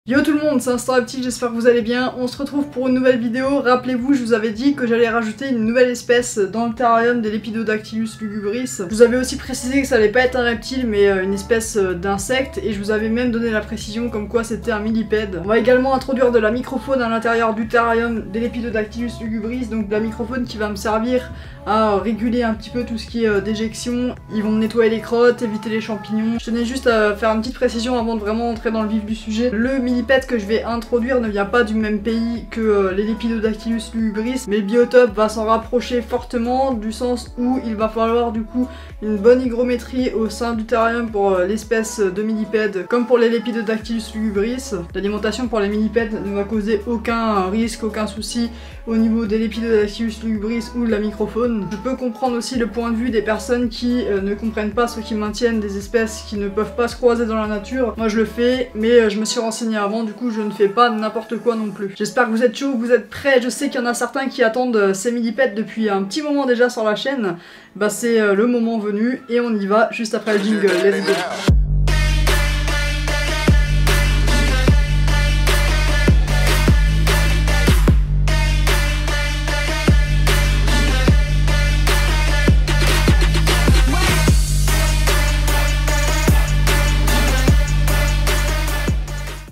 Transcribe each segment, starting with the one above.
Yo tout le monde, c'est InstaReptile, j'espère que vous allez bien. On se retrouve pour une nouvelle vidéo. Rappelez-vous, je vous avais dit que j'allais rajouter une nouvelle espèce dans le terrarium de Lepidodactylus lugubris. Je vous avais aussi précisé que ça allait pas être un reptile mais une espèce d'insecte, et je vous avais même donné la précision comme quoi c'était un millipède. On va également introduire de la microfaune à l'intérieur du terrarium des Lepidodactylus lugubris, donc de la microfaune qui va me servir à réguler un petit peu tout ce qui est déjection. Ils vont me nettoyer les crottes, éviter les champignons. Je tenais juste à faire une petite précision avant de vraiment entrer dans le vif du sujet. Le millipède que je vais introduire ne vient pas du même pays que les Lepidodactylus lugubris, mais le biotope va s'en rapprocher fortement, du sens où il va falloir du coup une bonne hygrométrie au sein du terrarium pour l'espèce de millipède, comme pour les Lepidodactylus lugubris. L'alimentation pour les millipèdes ne va causer aucun risque, aucun souci au niveau des Lepidodactylus lugubris ou de la microfaune. Je peux comprendre aussi le point de vue des personnes qui ne comprennent pas ceux qui maintiennent des espèces qui ne peuvent pas se croiser dans la nature. Moi je le fais, mais je me suis renseigné avant, du coup je ne fais pas n'importe quoi non plus. J'espère que vous êtes chaud, que vous êtes prêts. Je sais qu'il y en a certains qui attendent ces millipèdes depuis un petit moment déjà sur la chaîne. Bah c'est le moment venu et on y va juste après le jingle. Let's go.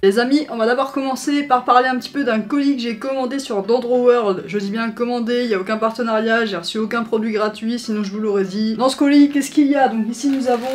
Les amis, on va d'abord commencer par parler un petit peu d'un colis que j'ai commandé sur Dendroworld. Je dis bien commandé, il n'y a aucun partenariat, j'ai reçu aucun produit gratuit, sinon je vous l'aurais dit. Dans ce colis, qu'est-ce qu'il y a? Donc ici nous avons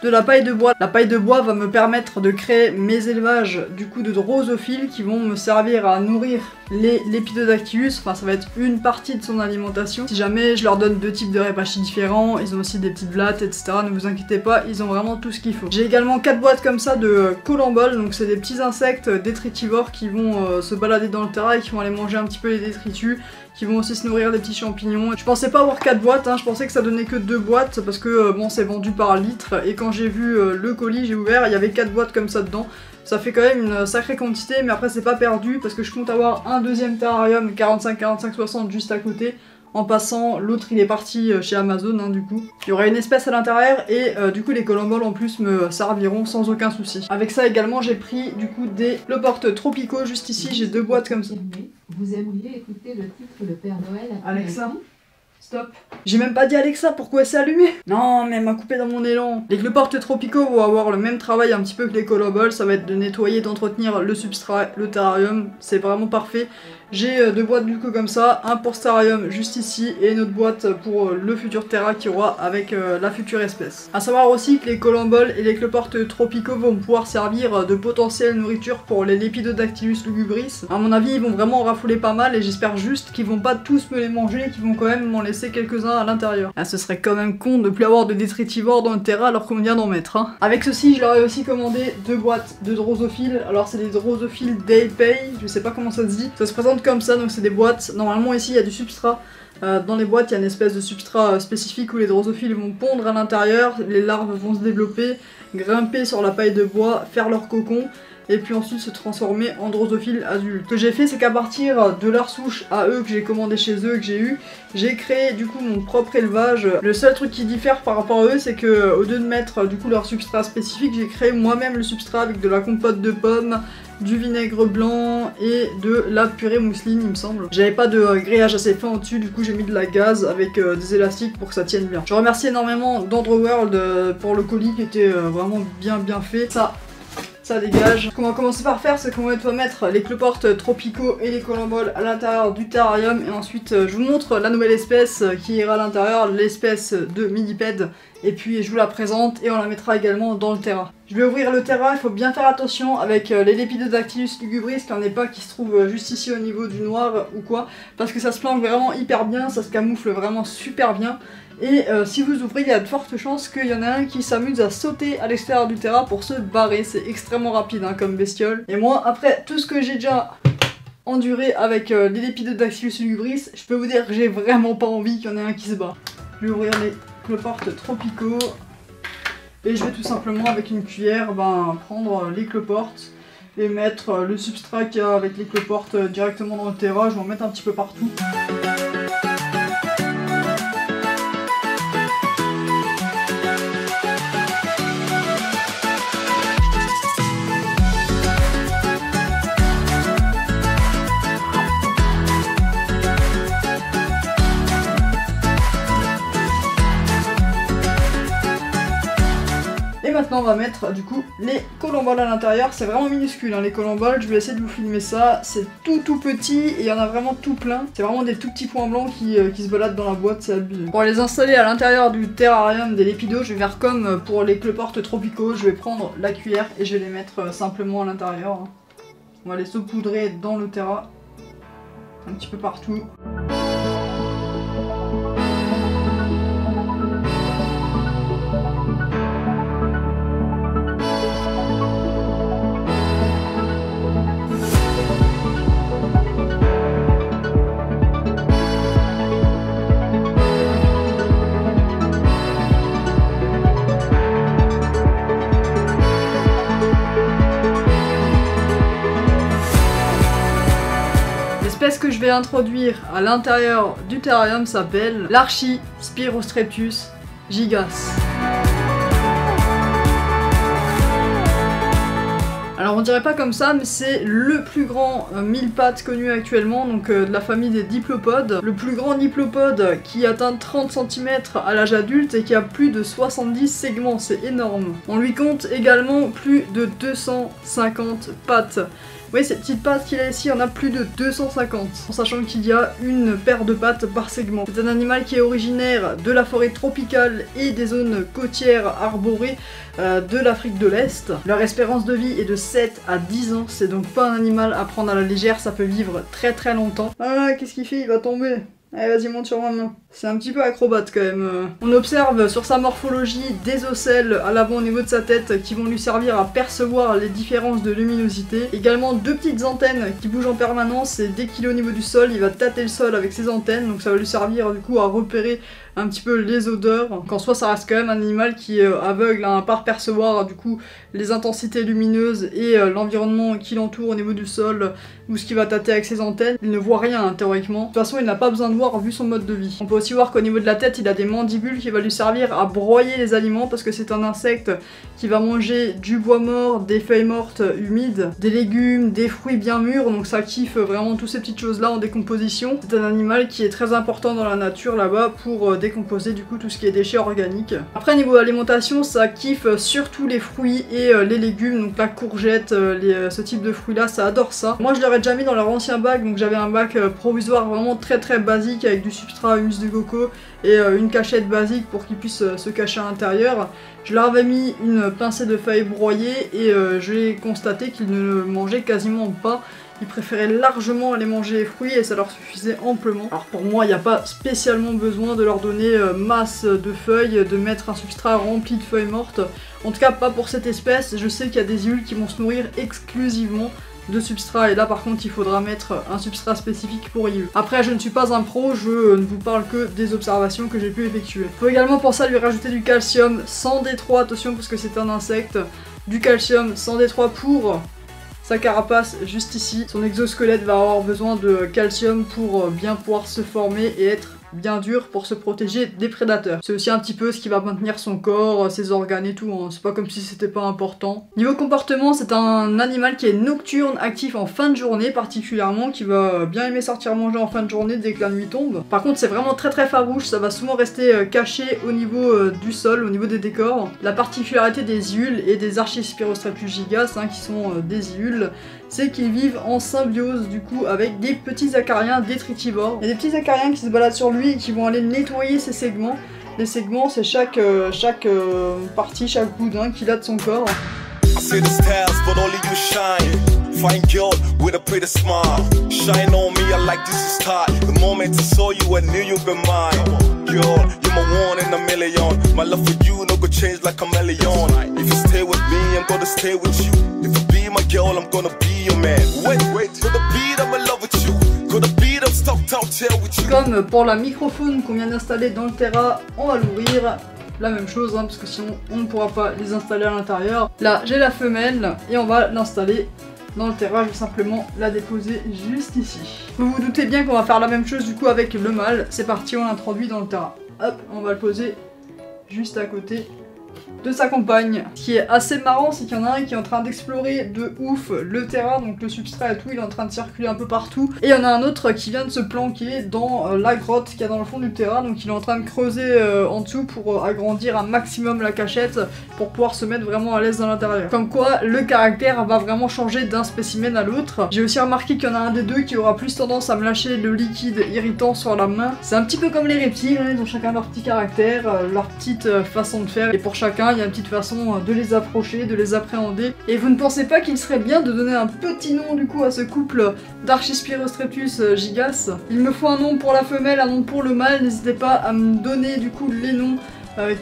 de la paille de bois. La paille de bois va me permettre de créer mes élevages du coup de drosophiles qui vont me servir à nourrir les Lepidodactylus. Enfin ça va être une partie de son alimentation. Si jamais je leur donne deux types de repachis différents, ils ont aussi des petites blattes etc. Ne vous inquiétez pas, ils ont vraiment tout ce qu'il faut. J'ai également 4 boîtes comme ça de colamboles, donc c'est des petits insectes détritivores qui vont se balader dans le terrain et qui vont aller manger un petit peu les détritus, qui vont aussi se nourrir des petits champignons. Je pensais pas avoir 4 boîtes, hein, je pensais que ça donnait que 2 boîtes parce que bon c'est vendu par litre, et quand j'ai vu le colis, j'ai ouvert, il y avait 4 boîtes comme ça dedans. Ça fait quand même une sacrée quantité, mais après c'est pas perdu parce que je compte avoir un deuxième terrarium 45-45-60 juste à côté. En passant, l'autre il est parti chez Amazon hein, du coup. Il y aura une espèce à l'intérieur et du coup les colamboles en plus me serviront sans aucun souci. Avec ça également j'ai pris du coup des cloportes tropicaux juste ici, j'ai 2 boîtes comme ça. Vous aimeriez écouter le titre Le Père Noël a Alexa, stop. J'ai même pas dit Alexa, pourquoi elle s'est allumée? Non mais elle m'a coupé dans mon élan. Les cloportes tropicaux vont avoir le même travail un petit peu que les colamboles, ça va être de nettoyer, d'entretenir le substrat, le terrarium, c'est vraiment parfait. J'ai 2 boîtes du coup comme ça, un pour ce terrarium juste ici et une autre boîte pour le futur terra qu'il y aura avec la future espèce. A savoir aussi que les colamboles et les cloportes tropicaux vont pouvoir servir de potentielle nourriture pour les Lepidodactylus lugubris. À mon avis ils vont vraiment en rafouler pas mal et j'espère juste qu'ils vont pas tous me les manger, qu'ils vont quand même m'en laisser quelques-uns à l'intérieur. Ah ce serait quand même con de plus avoir de détritivores dans le terra alors qu'on vient d'en mettre hein. Avec ceci je leur ai aussi commandé 2 boîtes de drosophiles. Alors c'est des drosophiles Day-Pay, je sais pas comment ça se dit. Ça se présente comme ça, donc c'est des boîtes. Normalement ici il y a du substrat. Dans les boîtes il y a une espèce de substrat spécifique où les drosophiles vont pondre à l'intérieur, les larves vont se développer, grimper sur la paille de bois, faire leur cocon et puis ensuite se transformer en drosophiles adultes. Ce que j'ai fait c'est qu'à partir de leur souche à eux que j'ai commandé chez eux, que j'ai eu, j'ai créé du coup mon propre élevage. Le seul truc qui diffère par rapport à eux c'est que au lieu de mettre du coup leur substrat spécifique, j'ai créé moi-même le substrat avec de la compote de pommes, du vinaigre blanc et de la purée mousseline il me semble. J'avais pas de grillage assez fin au dessus, du coup j'ai mis de la gaze avec des élastiques pour que ça tienne bien. Je remercie énormément Dendroworld pour le colis qui était vraiment bien fait. Ça dégage. Ce qu'on va commencer par faire, c'est qu'on va mettre les cloportes tropicaux et les colamboles à l'intérieur du terrarium et ensuite je vous montre la nouvelle espèce qui ira à l'intérieur, l'espèce de millipède, et puis je vous la présente et on la mettra également dans le terra. Je vais ouvrir le terra, il faut bien faire attention avec les Lepidodactylus lugubris, qu'il n'y en ait pas qui se trouvent juste ici au niveau du noir ou quoi, parce que ça se planque vraiment hyper bien, ça se camoufle vraiment super bien. Et si vous ouvrez, il y a de fortes chances qu'il y en a un qui s'amuse à sauter à l'extérieur du terrain pour se barrer. C'est extrêmement rapide hein, comme bestiole. Et moi, après tout ce que j'ai déjà enduré avec les Lepidodactylus lugubris, je peux vous dire que j'ai vraiment pas envie qu'il y en ait un qui se barre. Je vais ouvrir les cloportes tropicaux et je vais tout simplement avec une cuillère prendre les cloportes et mettre le substrat qu'il y a avec les cloportes directement dans le terra. Je vais en mettre un petit peu partout. Après on va mettre du coup les colomboles à l'intérieur, c'est vraiment minuscule hein, les colomboles, je vais essayer de vous filmer ça, c'est tout petit et il y en a vraiment tout plein, c'est vraiment des tout petits points blancs qui se baladent dans la boîte, c'est abusé. Pour les installer à l'intérieur du terrarium des lépidos, je vais faire comme pour les cloportes tropicaux, je vais prendre la cuillère et je vais les mettre simplement à l'intérieur. On va les saupoudrer dans le terra, un petit peu partout. L'espèce que je vais introduire à l'intérieur du terrarium s'appelle l'Archispirostreptus gigas. Alors on dirait pas comme ça, mais c'est le plus grand mille-pattes connu actuellement, donc de la famille des diplopodes. Le plus grand diplopode qui atteint 30 cm à l'âge adulte et qui a plus de 70 segments, c'est énorme. On lui compte également plus de 250 pattes. Oui, ces petites pattes qu'il a ici, on a plus de 250, en sachant qu'il y a une paire de pattes par segment. C'est un animal qui est originaire de la forêt tropicale et des zones côtières arborées de l'Afrique de l'Est. Leur espérance de vie est de 7 à 10 ans, c'est donc pas un animal à prendre à la légère, ça peut vivre très longtemps. Ah, qu'est-ce qu'il fait? Il va tomber. Allez, vas-y, monte sur ma main. C'est un petit peu acrobate quand même. On observe sur sa morphologie des ocelles à l'avant au niveau de sa tête qui vont lui servir à percevoir les différences de luminosité. Également deux petites antennes qui bougent en permanence et dès qu'il est au niveau du sol, il va tâter le sol avec ses antennes. Donc ça va lui servir du coup à repérer un petit peu les odeurs. Donc en soi ça reste quand même un animal qui est aveugle à part percevoir du coup les intensités lumineuses et l'environnement qui l'entoure au niveau du sol ou ce qu'il va tâter avec ses antennes. Il ne voit rien hein, théoriquement. De toute façon il n'a pas besoin de voir vu son mode de vie. On peut aussi voir qu'au niveau de la tête il a des mandibules qui va lui servir à broyer les aliments parce que c'est un insecte qui va manger du bois mort, des feuilles mortes humides, des légumes, des fruits bien mûrs, donc ça kiffe vraiment toutes ces petites choses là en décomposition. C'est un animal qui est très important dans la nature là-bas pour décomposer du coup tout ce qui est déchets organiques. Après niveau alimentation ça kiffe surtout les fruits et les légumes, donc la courgette, ce type de fruits là ça adore ça. Moi je l'aurais déjà mis dans leur ancien bac, donc j'avais un bac provisoire vraiment très basique avec du substrat humus de coco et une cachette basique pour qu'ils puissent se cacher à l'intérieur. Je leur avais mis une pincée de feuilles broyées et j'ai constaté qu'ils ne le mangeaient quasiment pas. Ils préféraient largement aller manger les fruits et ça leur suffisait amplement. Alors pour moi, il n'y a pas spécialement besoin de leur donner masse de feuilles, de mettre un substrat rempli de feuilles mortes. En tout cas, pas pour cette espèce. Je sais qu'il y a des huiles qui vont se nourrir exclusivement de substrat et là par contre il faudra mettre un substrat spécifique pour IU. Après je ne suis pas un pro, je ne vous parle que des observations que j'ai pu effectuer. Il faut également penser à lui rajouter du calcium sans D3, attention parce que c'est un insecte, du calcium sans D3 pour sa carapace juste ici. Son exosquelette va avoir besoin de calcium pour bien pouvoir se former et être bien dur pour se protéger des prédateurs. C'est aussi un petit peu ce qui va maintenir son corps, ses organes et tout, hein. C'est pas comme si c'était pas important. Niveau comportement, c'est un animal qui est nocturne, actif en fin de journée particulièrement, qui va bien aimer sortir manger en fin de journée dès que la nuit tombe. Par contre c'est vraiment très farouche, ça va souvent rester caché au niveau du sol, au niveau des décors. La particularité des iules et des Archispirostreptus gigas, hein, qui sont des iules, c'est qu'ils vivent en symbiose du coup avec des petits acariens détritivores. Il y a des petits acariens qui se baladent sur lui et qui vont aller nettoyer ses segments. Les segments c'est chaque partie, chaque boudin qu'il a de son corps. Fine girl with a pretty smile. Shine on me, I like this is tight. The moment I saw you, I knew you'd be mine. Girl, you're my one in a million. My love for you no go change like a chameleon. If you stay with me, I'm gonna stay with you. If you be my girl, I'm gonna be your man. Wait, to the beat, I'm in love with you. Comme pour la microphone qu'on vient d'installer dans le Terra, on va l'ouvrir. La même chose, hein, parce que sinon on ne pourra pas les installer à l'intérieur. Là j'ai la femelle et on va l'installer dans le Terra. Je vais simplement la déposer juste ici. Vous vous doutez bien qu'on va faire la même chose du coup avec le mâle. C'est parti, on l'introduit dans le Terra. Hop, on va le poser juste à côté de sa compagne. Ce qui est assez marrant, c'est qu'il y en a un qui est en train d'explorer de ouf le terrain, donc le substrat et tout, il est en train de circuler un peu partout. Et il y en a un autre qui vient de se planquer dans la grotte qu'il y a dans le fond du terrain, donc il est en train de creuser en dessous pour agrandir un maximum la cachette pour pouvoir se mettre vraiment à l'aise dans l'intérieur. Comme quoi, le caractère va vraiment changer d'un spécimen à l'autre. J'ai aussi remarqué qu'il y en a un des deux qui aura plus tendance à me lâcher le liquide irritant sur la main. C'est un petit peu comme les reptiles, hein, ils ont chacun leur petit caractère, leur petite façon de faire, et pour chacun il y a une petite façon de les approcher, de les appréhender. Et vous ne pensez pas qu'il serait bien de donner un petit nom du coup à ce couple d'Archispirostreptus gigas? Il me faut un nom pour la femelle, un nom pour le mâle, n'hésitez pas à me donner du coup les noms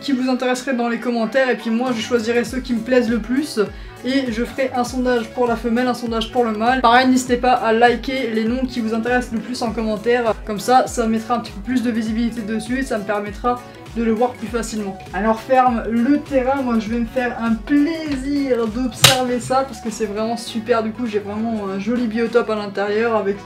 qui vous intéresseraient dans les commentaires, et puis moi je choisirai ceux qui me plaisent le plus. Et je ferai un sondage pour la femelle, un sondage pour le mâle. Pareil, n'hésitez pas à liker les noms qui vous intéressent le plus en commentaire. Comme ça, ça mettra un petit peu plus de visibilité dessus et ça me permettra de le voir plus facilement. Alors ferme le terrain, moi je vais me faire un plaisir d'observer ça parce que c'est vraiment super. Du coup, j'ai vraiment un joli biotope à l'intérieur avec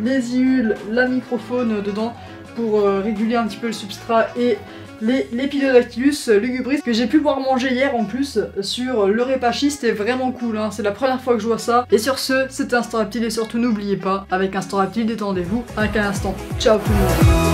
les iules, la microfaune dedans pour réguler un petit peu le substrat et l'Lepidodactylus lugubris que j'ai pu voir manger hier en plus sur le Repachis. C'était vraiment cool, hein. C'est la première fois que je vois ça. Et sur ce, c'était Instant Reptile et surtout n'oubliez pas, avec Instant Reptile, détendez-vous un instant. Ciao tout le monde.